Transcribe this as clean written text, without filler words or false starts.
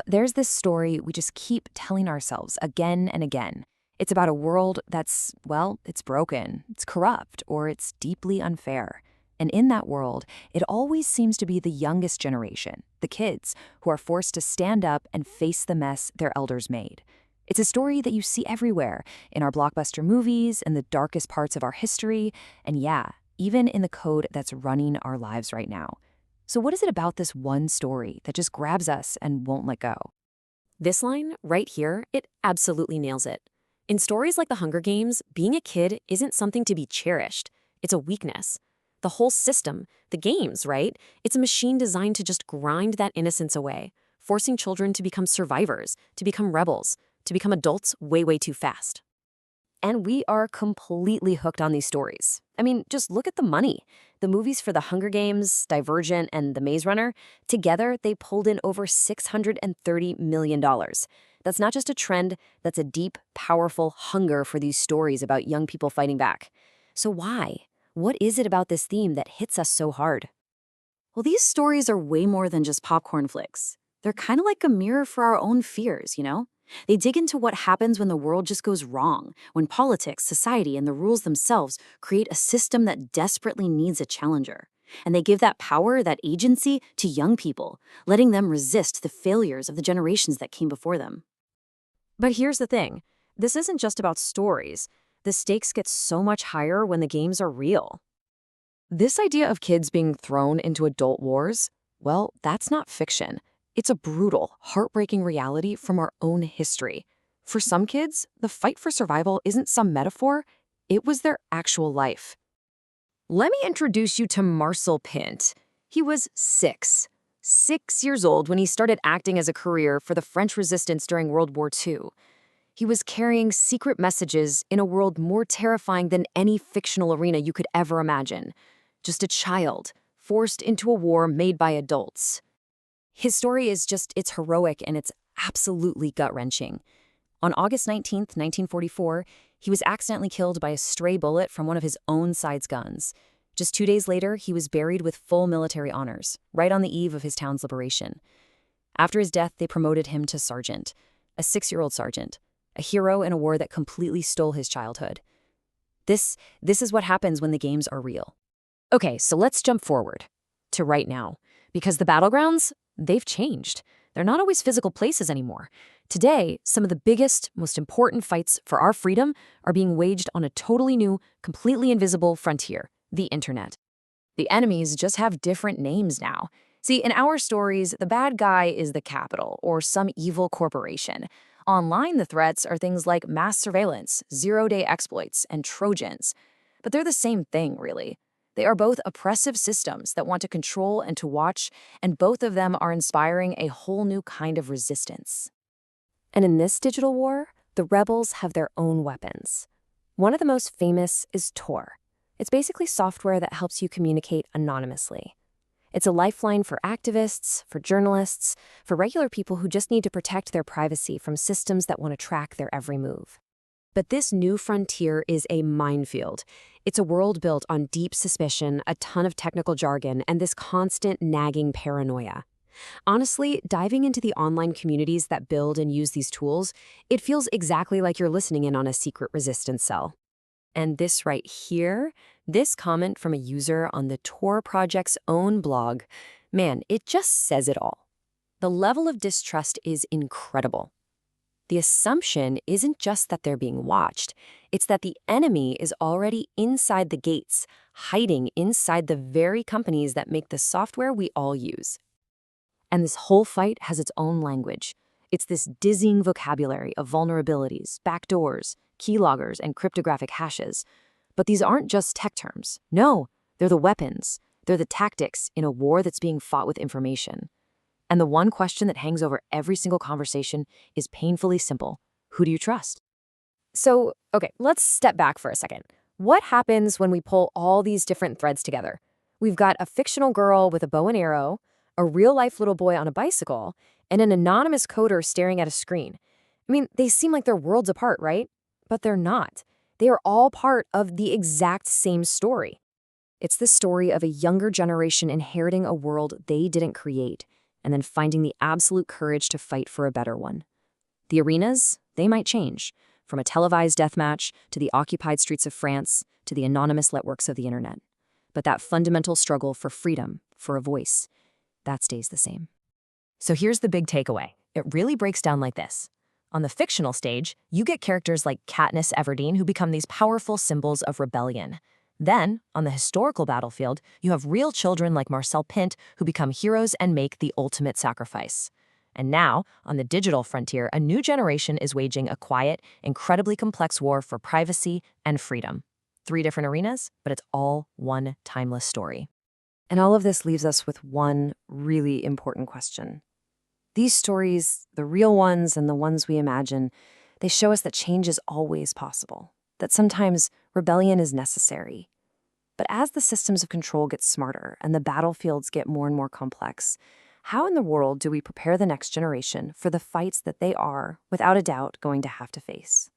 There's this story we just keep telling ourselves again and again. It's about a world that's, well, it's broken, it's corrupt, or it's deeply unfair. And in that world, it always seems to be the youngest generation, the kids, who are forced to stand up and face the mess their elders made. It's a story that you see everywhere, in our blockbuster movies, in the darkest parts of our history, and yeah, even in the code that's running our lives right now. So what is it about this one story that just grabs us and won't let go? This line, right here, it absolutely nails it. In stories like The Hunger Games, being a kid isn't something to be cherished. It's a weakness. The whole system, the games, right? It's a machine designed to just grind that innocence away, forcing children to become survivors, to become rebels, to become adults way, way too fast. And we are completely hooked on these stories. I mean, just look at the money. The movies for The Hunger Games, Divergent, and The Maze Runner, together they pulled in over $630 million. That's not just a trend, that's a deep, powerful hunger for these stories about young people fighting back. So why? What is it about this theme that hits us so hard? Well, these stories are way more than just popcorn flicks. They're kind of like a mirror for our own fears, They dig into what happens when the world just goes wrong, when politics, society, and the rules themselves create a system that desperately needs a challenger. And they give that power, that agency, to young people, letting them resist the failures of the generations that came before them. But here's the thing. This isn't just about stories. The stakes get so much higher when the games are real. This idea of kids being thrown into adult wars, well, that's not fiction. It's a brutal, heartbreaking reality from our own history. For some kids, the fight for survival isn't some metaphor, it was their actual life. Let me introduce you to Marcel Pint. He was 6 years old when he started acting as a career for the French resistance during World War II. He was carrying secret messages in a world more terrifying than any fictional arena you could ever imagine. Just a child, forced into a war made by adults. His story is it's heroic and it's absolutely gut-wrenching. On August 19th, 1944, he was accidentally killed by a stray bullet from one of his own side's guns. Just 2 days later, he was buried with full military honors, right on the eve of his town's liberation. After his death, they promoted him to sergeant, a 6-year-old sergeant, a hero in a war that completely stole his childhood. This is what happens when the games are real. Okay, so let's jump forward to right now, because the battlegrounds, they've changed. They're not always physical places anymore. Today, some of the biggest, most important fights for our freedom are being waged on a totally new, completely invisible frontier, the internet. The enemies just have different names now. See, in our stories, the bad guy is the capital or some evil corporation. Online, the threats are things like mass surveillance, zero-day exploits, and Trojans. But they're the same thing, really. They are both oppressive systems that want to control and to watch, and both of them are inspiring a whole new kind of resistance. And in this digital war, the rebels have their own weapons. One of the most famous is Tor. It's basically software that helps you communicate anonymously. It's a lifeline for activists, for journalists, for regular people who just need to protect their privacy from systems that want to track their every move. But this new frontier is a minefield. It's a world built on deep suspicion, a ton of technical jargon, and this constant nagging paranoia. Honestly, diving into the online communities that build and use these tools, it feels exactly like you're listening in on a secret resistance cell. And this right here, this comment from a user on the Tor project's own blog, man, it just says it all. The level of distrust is incredible. The assumption isn't just that they're being watched, it's that the enemy is already inside the gates, hiding inside the very companies that make the software we all use. And this whole fight has its own language. It's this dizzying vocabulary of vulnerabilities, backdoors, keyloggers, and cryptographic hashes. But these aren't just tech terms. No, they're the weapons. They're the tactics in a war that's being fought with information. And the one question that hangs over every single conversation is painfully simple. Who do you trust? So, okay, let's step back for a second. What happens when we pull all these different threads together? We've got a fictional girl with a bow and arrow, a real-life little boy on a bicycle, and an anonymous coder staring at a screen. I mean, they seem like they're worlds apart, right? But they're not. They are all part of the exact same story. It's the story of a younger generation inheriting a world they didn't create. and then finding the absolute courage to fight for a better one. The arenas, they might change, from a televised deathmatch to the occupied streets of France to the anonymous networks of the internet. But that fundamental struggle for freedom, for a voice, that stays the same. So here's the big takeaway. It really breaks down like this. On the fictional stage, you get characters like Katniss Everdeen who become these powerful symbols of rebellion. Then, on the historical battlefield, you have real children like Marcel Pint who become heroes and make the ultimate sacrifice. And now, on the digital frontier, a new generation is waging a quiet, incredibly complex war for privacy and freedom. 3 different arenas, but it's all one timeless story. And all of this leaves us with one really important question. These stories, the real ones and the ones we imagine, they show us that change is always possible, that sometimes rebellion is necessary. But as the systems of control get smarter and the battlefields get more and more complex, how in the world do we prepare the next generation for the fights that they are, without a doubt, going to have to face?